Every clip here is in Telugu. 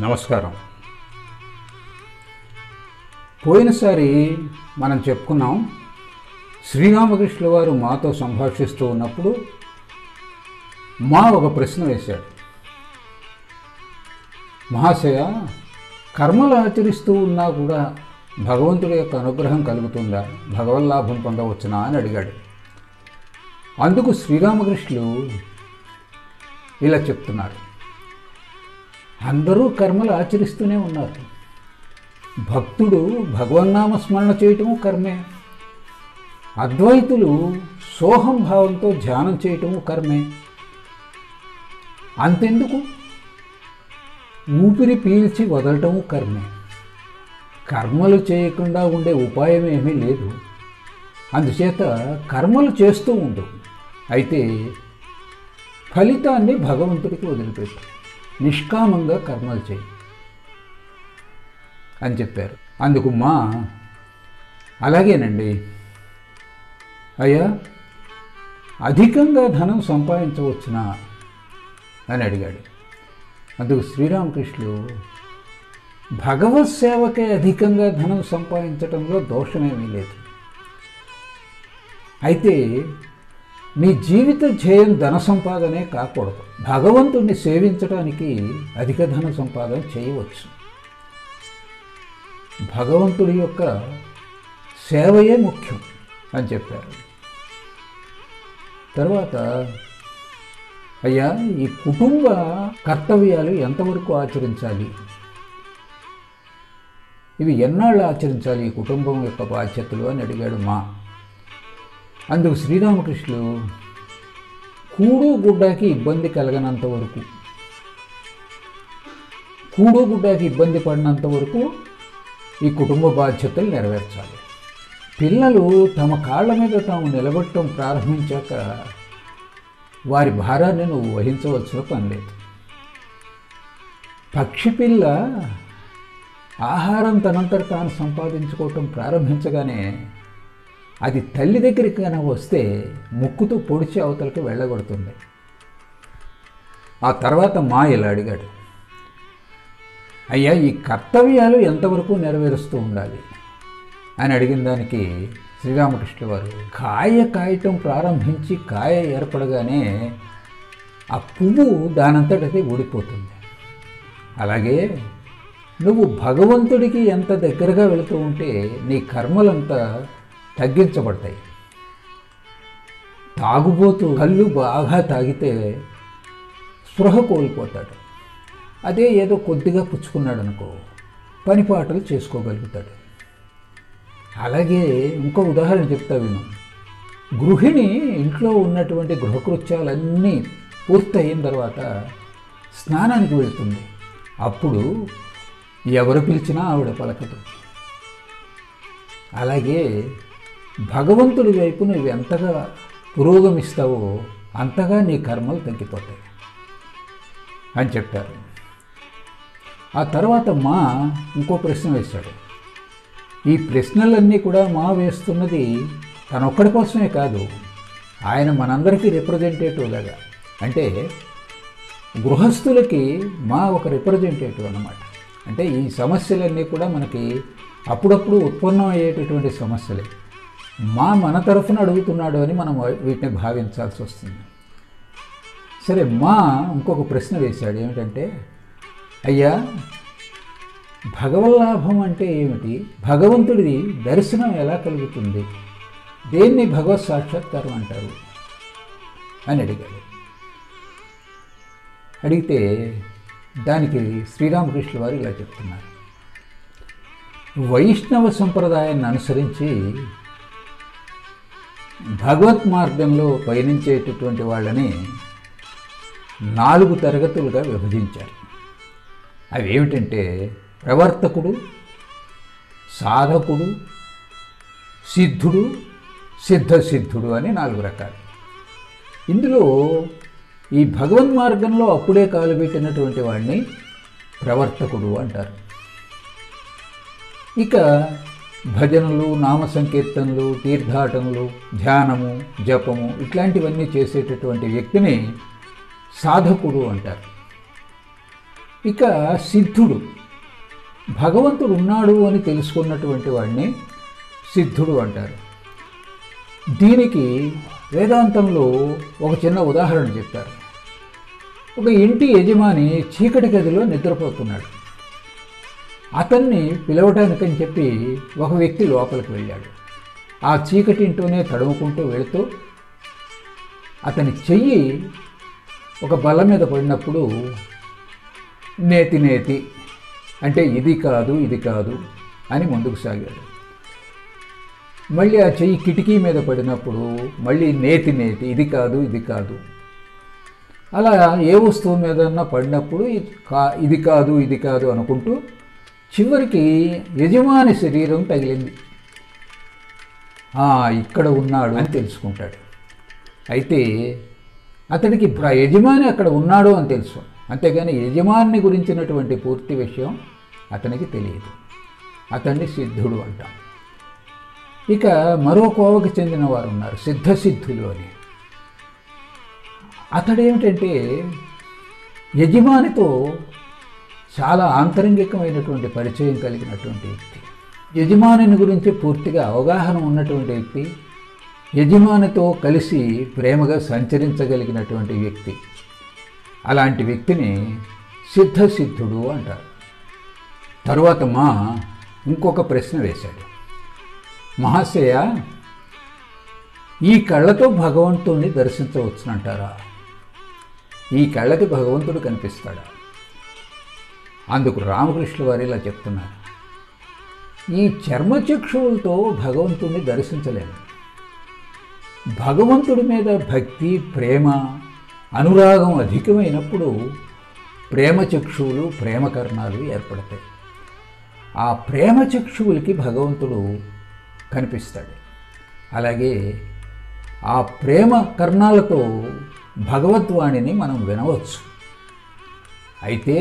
నమస్కారం. పోయినసారి మనం చెప్పుకున్నాం, శ్రీరామకృష్ణుల వారు మాతో సంభాషిస్తూ ఉన్నప్పుడు ఒక ప్రశ్న వేశాడు. మహాశయ, కర్మలు ఆచరిస్తూ ఉన్నా కూడా భగవంతుడి యొక్క అనుగ్రహం కలుగుతుందా, భగవల్లాభం పొందవచ్చునా అని అడిగాడు. అందుకు శ్రీరామకృష్ణులు ఇలా చెప్తున్నారు. అందరూ కర్మలు ఆచరిస్తూనే ఉన్నారు. భక్తుడు భగవన్నామ స్మరణ చేయటము కర్మే, అద్వైతులు సోహం భావంతో ధ్యానం చేయటము కర్మే. అంతెందుకు, ఊపిరి పీల్చి వదలటము కర్మే. కర్మలు చేయకుండా ఉండే ఉపాయం ఏమీ లేదు. అందుచేత కర్మలు చేస్తూ ఉండు, అయితే ఫలితాన్ని భగవంతుడికి వదిలిపెట్టు, నిష్కామంగా కర్మలు చేయి అని చెప్పారు. అందుకు అలాగేనండి అయ్యా, అధికంగా ధనం సంపాదించవచ్చునా అని అడిగాడు. అందుకు శ్రీరామకృష్ణులు, భగవత్ సేవకే అధికంగా ధనం సంపాదించడంలో దోషమేమీ లేదు. అయితే నీ జీవిత ధ్యేయం ధన సంపాదనే కాకూడదు. భగవంతుణ్ణి సేవించడానికి అధిక ధన సంపాదన చేయవచ్చు. భగవంతుడి యొక్క సేవయే ముఖ్యం అని చెప్పారు. తర్వాత, అయ్యా, ఈ కుటుంబ కర్తవ్యాలు ఎంతవరకు ఆచరించాలి, ఇవి ఎన్నాళ్ళు ఆచరించాలి, ఈ కుటుంబం యొక్క బాధ్యతలు అని అడిగాడు అందుకు శ్రీరామకృష్ణులు, కూడు గుడ్డకి ఇబ్బంది కలగనంత వరకు, కూడు గుడ్డకి ఇబ్బంది పడినంత వరకు ఈ కుటుంబ బాధ్యతలు నెరవేర్చాలి. పిల్లలు తమ కాళ్ళ మీద తాము నిలబడటం ప్రారంభించాక వారి భారాన్ని నువ్వు వహించవలసిన పని లేదు. పక్షి పిల్ల ఆహారం తనంతట తాను సంపాదించుకోవటం ప్రారంభించగానే అది తల్లి దగ్గరికి కన్నా వస్తే ముక్కుతో పొడిచి అవతలకి వెళ్ళగొడుతుంది. ఆ తర్వాత ఇలా అడిగాడు, అయ్యా, ఈ కర్తవ్యాలు ఎంతవరకు నెరవేరుస్తూ ఉండాలి అని అడిగిన దానికి శ్రీరామకృష్ణుల వారు, కాయటం ప్రారంభించి కాయ ఏర్పడగానే ఆ పువ్వు దానంతటది ఊడిపోతుంది. అలాగే నువ్వు భగవంతుడికి ఎంత దగ్గరగా వెళుతూ ఉంటే నీ కర్మలంతా తగ్గించబడతాయి. తాగుబోతూ కళ్ళు బాగా తాగితే స్పృహ కోల్పోతాడు. అదే ఏదో కొద్దిగా పుచ్చుకున్నాడు అనుకో, పనిపాటలు చేసుకోగలుగుతాడు. అలాగే ఇంకో ఉదాహరణ చెప్తా విను. గృహిణి ఇంట్లో ఉన్నటువంటి గృహకృత్యాలన్నీ పూర్తయిన తర్వాత స్నానానికి వెళుతుంది. అప్పుడు ఎవరు పిలిచినా ఆవిడ పలకదు. అలాగే భగవంతుడి వైపు నువ్వు ఎంతగా పురోగమిస్తావో అంతగా నీ కర్మలు తగ్గిపోతాయి అని చెప్పారు. ఆ తర్వాత ఇంకో ప్రశ్న వేశాడు. ఈ ప్రశ్నలన్నీ కూడా వేస్తున్నది తనొక్కడి కోసమే కాదు, ఆయన మనందరికీ రిప్రజెంటేటివ్ లాగా. అంటే గృహస్థులకి ఒక రిప్రజెంటేటివ్ అన్నమాట. అంటే ఈ సమస్యలన్నీ కూడా మనకి అప్పుడప్పుడు ఉత్పన్నం అయ్యేటటువంటి సమస్యలే. మన తరఫున అడుగుతున్నాడు అని మనం వీటిని భావించాల్సి వస్తుంది. సరే, ఇంకొక ప్రశ్న వేశాడు. ఏమిటంటే, అయ్యా, భగవల్లాభం అంటే ఏమిటి, భగవంతుడి దర్శనం ఎలా కలుగుతుంది, దేన్ని భగవత్ సాక్షాత్కారం అంటారు అని అడిగాడు. అడిగితే దానికి శ్రీరామకృష్ణుల వారు ఇలా చెప్తున్నారు. వైష్ణవ సంప్రదాయాన్ని అనుసరించి భగవత్ మార్గంలో పయనించేటటువంటి వాళ్ళని 4 తరగతులుగా విభజించారు. అవి ఏమిటంటే, ప్రవర్తకుడు, సాధకుడు, సిద్ధుడు, సిద్ధసిద్ధుడు అని 4 రకాలు. ఇందులో ఈ భగవన్ మార్గంలో అప్పుడే కాలుపెట్టినటువంటి వాడిని ప్రవర్తకుడు అంటారు. ఇక భజనలు, నామ సంకీర్తనలు, తీర్థాటనలు, ధ్యానము, జపము ఇట్లాంటివన్నీ చేసేటటువంటి వ్యక్తిని సాధకుడు అంటారు. ఇక సిద్ధుడు, భగవంతుడు ఉన్నాడు అని తెలుసుకున్నటువంటి వాడిని సిద్ధుడు అంటారు. దీనికి వేదాంతంలో ఒక చిన్న ఉదాహరణ చెప్పారు. ఒక ఇంటి యజమాని చీకటి గదిలో నిద్రపోతున్నాడు. అతన్ని పిలవటానికని చెప్పి ఒక వ్యక్తి లోపలికి వెళ్ళాడు. ఆ చీకటి ఇంట్లోనే తడుముకుంటూ వెళుతూ అతని చెయ్యి ఒక బల్ల మీద పడినప్పుడు నేతి నేతి అంటే ఇది కాదు ఇది కాదు అని ముందుకు సాగాడు. మళ్ళీ ఆ చెయ్యి కిటికీ మీద పడినప్పుడు మళ్ళీ నేతి నేతి ఇది కాదు ఇది కాదు. అలా ఏ వస్తువు మీదన్నా పడినప్పుడు ఇది కాదు ఇది కాదు అనుకుంటూ చివరికి యజమాని శరీరం తగిలింది. ఇక్కడ ఉన్నాడు అని తెలుసుకుంటాడు. అయితే అతడికి యజమాని అక్కడ ఉన్నాడు అని తెలుసు, అంతేగాని యజమాని గురించినటువంటి పూర్తి విషయం అతనికి తెలియదు. అతన్ని సిద్ధుడు అంటాం. ఇక మరో కోవకు చెందిన వారు ఉన్నారు, సిద్ధసిద్ధులు అని. అతడేమిటంటే యజమానితో చాలా ఆంతరంగికమైనటువంటి పరిచయం కలిగినటువంటి వ్యక్తి, యజమానిని గురించి పూర్తిగా అవగాహన ఉన్నటువంటి వ్యక్తి, యజమానితో కలిసి ప్రేమగా సంచరించగలిగినటువంటి వ్యక్తి. అలాంటి వ్యక్తిని సిద్ధసిద్ధుడు అంటారు. తరువాత ఇంకొక ప్రశ్న వేశాడు. మహాశయ, ఈ కళ్ళతో భగవంతుణ్ణి దర్శించవచ్చునంటారా? ఈ కళ్ళకి భగవంతుడు కనిపిస్తాడా? అందుకు రామకృష్ణ వారు ఇలా చెప్తున్నారు. ఈ చర్మచక్షువులతో భగవంతుణ్ణి దర్శించలేము. భగవంతుడి మీద భక్తి, ప్రేమ, అనురాగం అధికమైనప్పుడు ప్రేమచక్షువులు, ప్రేమకర్ణాలు ఏర్పడతాయి. ఆ ప్రేమచక్షువులకి భగవంతుడు కనిపిస్తాడు. అలాగే ఆ ప్రేమ కర్ణాలతో భగవద్వాణిని మనం వినవచ్చు. అయితే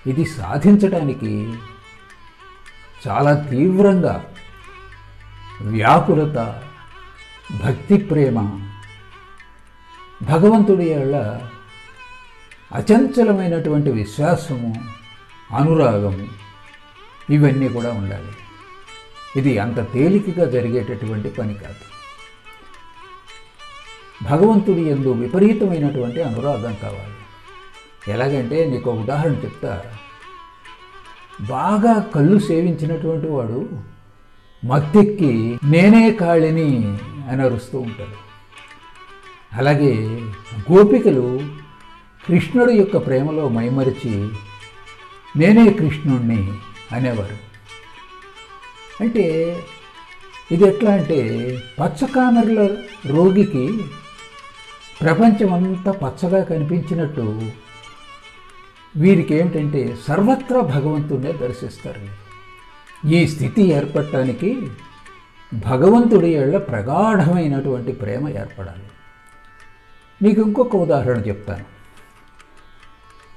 ఇది సాధించడానికి చాలా తీవ్రంగా వ్యాకులత, భక్తి, ప్రేమ, భగవంతుడి వల్ల అచంచలమైనటువంటి విశ్వాసము, అనురాగము ఇవన్నీ కూడా ఉండాలి. ఇది అంత తేలికగా జరిగేటటువంటి పని కాదు. భగవంతుడి యందు విపరీతమైనటువంటి అనురాగం కావాలి. ఎలాగంటే నీకు ఒక ఉదాహరణ చెప్తా. బాగా కళ్ళు సేవించినటువంటి వాడు మత్తెక్కి నేనే కాళిని అని అరుస్తూ ఉంటాడు. అలాగే గోపికలు కృష్ణుడి యొక్క ప్రేమలో మైమరిచి నేనే కృష్ణుణ్ణి అనేవారు. అంటే ఇది ఎట్లా అంటే పచ్చకామెరల రోగికి ప్రపంచమంతా పచ్చగా కనిపించినట్టు వీరికి ఏమిటంటే సర్వత్రా భగవంతుడినే దర్శిస్తారు. ఈ స్థితి ఏర్పడటానికి భగవంతుడి వల్ల ప్రగాఢమైనటువంటి ప్రేమ ఏర్పడాలి. మీకు ఇంకొక ఉదాహరణ చెప్తాను.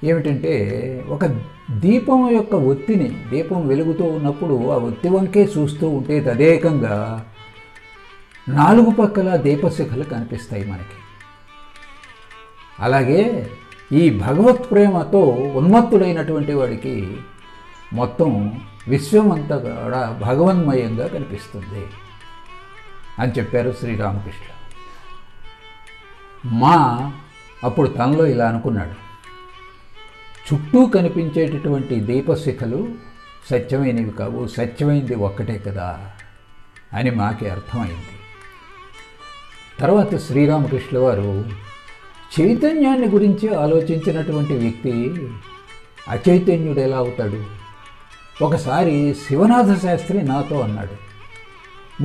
ఏమిటంటే ఒక దీపం యొక్క ఒత్తిని, దీపం వెలుగుతూ ఉన్నప్పుడు ఆ ఒత్తి వంకే చూస్తూ ఉంటే తదేకంగా 4 పక్కల దీపశిఖలు కనిపిస్తాయి మనకి. అలాగే ఈ భగవత్ ప్రేమతో ఉన్మత్తుడైనటువంటి వాడికి మొత్తం విశ్వమంతా కూడా భగవన్మయంగా కనిపిస్తుంది అని చెప్పారు శ్రీరామకృష్ణ. అప్పుడు తనలో ఇలా అనుకున్నాడు, చుట్టూ కనిపించేటటువంటి దీపశిఖలు సత్యమైనవి కావు, సత్యమైనది ఒక్కటే కదా అని మాకే అర్థమైంది. తర్వాత శ్రీరామకృష్ణ వారు చైతన్యాన్ని గురించి ఆలోచించినటువంటి వ్యక్తి అచైతన్యుడు ఎలా అవుతాడు? ఒకసారి శివనాథ శాస్త్రి నాతో అన్నాడు,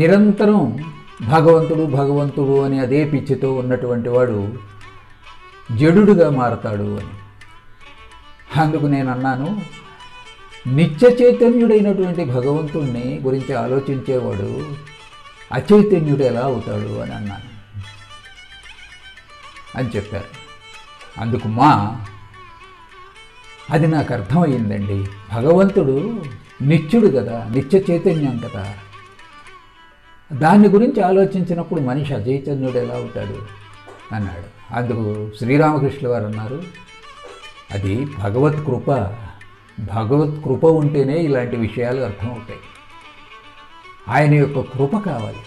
నిరంతరం భగవంతుడు భగవంతుడు అని అదే పిచ్చితో ఉన్నటువంటి వాడు జడుడుగా మారతాడు అని. అందుకు నేను అన్నాను, నిత్య చైతన్యుడైనటువంటి భగవంతుణ్ణి గురించి ఆలోచించేవాడు అచైతన్యుడు ఎలా అవుతాడు అని అన్నాను అని చెప్పారు. అందుకు అది నాకు అర్థమయ్యిందండి. భగవంతుడు నిత్యుడు కదా, నిత్య చైతన్యం కదా. దాని గురించి ఆలోచించినప్పుడు మనిషి అచైతన్యుడు ఎలా ఉంటాడు అన్నాడు. అందుకు శ్రీరామకృష్ణుల వారు అన్నారు, అది భగవత్ కృప. భగవత్ కృప ఉంటేనే ఇలాంటి విషయాలు అర్థమవుతాయి. ఆయన యొక్క కృప కావాలి.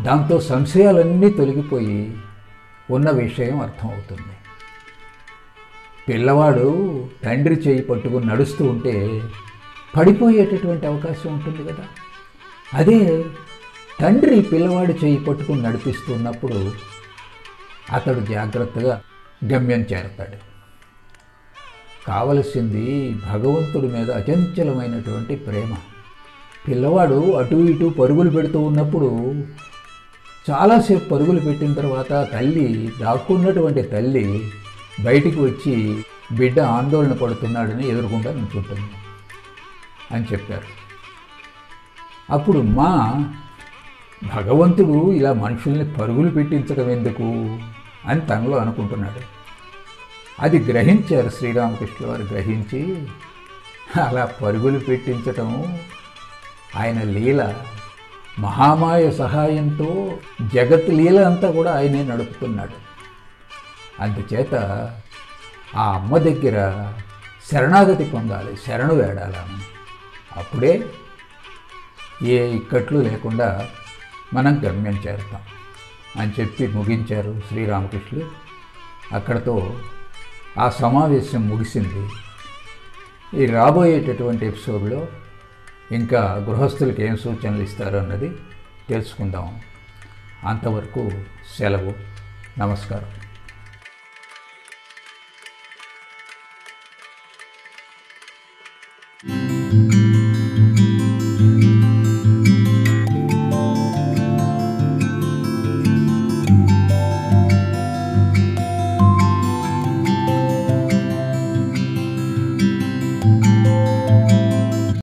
దాంతో సంశయాలన్నీ తొలగిపోయి ఉన్న విషయం అర్థమవుతుంది. పిల్లవాడు తండ్రి చేయి పట్టుకుని నడుస్తూ ఉంటే పడిపోయేటటువంటి అవకాశం ఉంటుంది కదా. అదే తండ్రి పిల్లవాడు చేయి పట్టుకుని నడిపిస్తున్నప్పుడు అతడు జాగ్రత్తగా గమ్యం చేరతాడు. కావలసింది భగవంతుడి మీద అచంచలమైనటువంటి ప్రేమ. పిల్లవాడు అటు ఇటు పరుగులు పెడుతూ ఉన్నప్పుడు చాలాసేపు పరుగులు పెట్టిన తర్వాత దాక్కున్నటువంటి తల్లి బయటికి వచ్చి బిడ్డ ఆందోళన పడుతున్నాడని ఎదురుకుండా నుంచుంటుంది అని చెప్పారు. అప్పుడు భగవంతుడు ఇలా మనుషుల్ని పరుగులు పెట్టించడం ఎందుకు అని తనలో అనుకుంటున్నాడు. అది గ్రహించారు శ్రీరామకృష్ణుల వారు. గ్రహించి అలా పరుగులు పెట్టించటం ఆయన లీల. మహామాయ సహాయంతో జగత్ లీల అంతా కూడా ఆయనే నడుపుతున్నాడు. అందుచేత ఆ అమ్మ దగ్గర శరణాగతి పొందాలి, శరణు వేడాలని. అప్పుడే ఏ ఇక్కట్లు లేకుండా మనం గమ్యం చేరుతాం అని చెప్పి ముగించారు శ్రీరామకృష్ణులు. అక్కడతో ఆ సమావేశం ముగిసింది. ఈ రాబోయేటటువంటి ఎపిసోడ్లో ఇంకా గృహస్థులకి ఏం సూచనలు ఇస్తారో అన్నది తెలుసుకుందాం. అంతవరకు సెలవు. నమస్కారం.